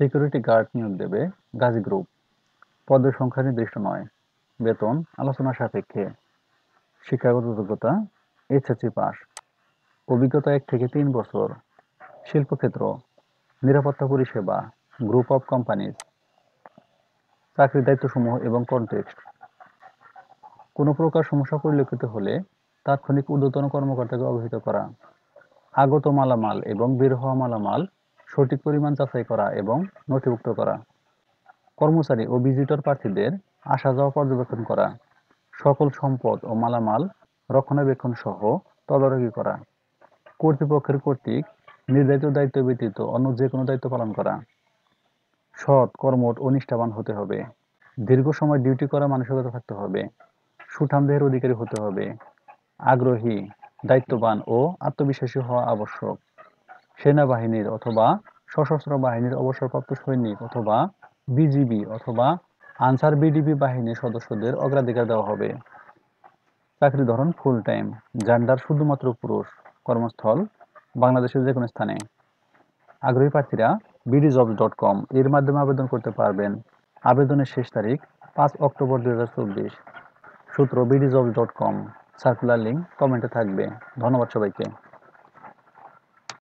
Security guard নিয়োগ দেবে Gazi group. পদের সংখ্যা নির্দিষ্ট নয়। বেতন আলোচনা সাপেক্ষে। শিক্ষাগত যোগ্যতা এইচএসসি পাস। অভিজ্ঞতা 1 থেকে 3 বছর। শিল্পক্ষেত্র নিরাপত্তা পরিষেবা, গ্রুপ অফ কোম্পানিজ। চাকরির দায়িত্বসমূহ এবং কনটেক্সট। কোনো প্রকার সমস্যা পরিলক্ষিত হলে তাৎক্ষণিক ঊর্ধ্বতন কর্মকর্তাকে অবহিত করা। আগত মালামাল এবং বের হওয়া মালামাল সঠিক পরিমাণ যাচাই করা এবং নথিভুক্ত করা। কর্মচারী ও ভিজিটর প্রার্থীদের আসা যাওয়া পর্যবেক্ষণ করা। সকল সম্পদ ও মালামাল রক্ষণাবেক্ষণ সহ তদারকি করা। কর্তৃপক্ষের কর্তৃক নির্ধারিত দায়িত্ব ব্যতীত অন্য যে কোনো দায়িত্ব পালন করা। সৎ, কর্মঠ ও নিষ্ঠাবান হতে হবে। দীর্ঘ সময় ডিউটি করার মানসিকতা থাকতে হবে। সুঠাম দেহের অধিকারী হতে হবে। আগ্রহী, দায়িত্ববান ও আত্মবিশ্বাসী হওয়া আবশ্যক। সেনাবাহিনীর অথবা সশস্ত্র বাহিনীর অবসরপ্রাপ্ত সৈনিক অথবা বিজিবি অথবা আনসার বিডিবি বাহিনীর সদস্যদের অগ্রাধিকার দেওয়া হবে। চাকরির ধরন ফুল টাইম। জেন্ডার শুধুমাত্র পুরুষ। কর্মস্থল বাংলাদেশের যে কোনো স্থানে। আগ্রহী প্রার্থীরা bdjobs.com এর মাধ্যমে আবেদন করতে পারবেন। আবেদনের শেষ তারিখ 5 অক্টোবর 2024। সূত্র bdjobs.com। সার্কুলার লিঙ্ক কমেন্টে থাকবে। ধন্যবাদ সবাইকে।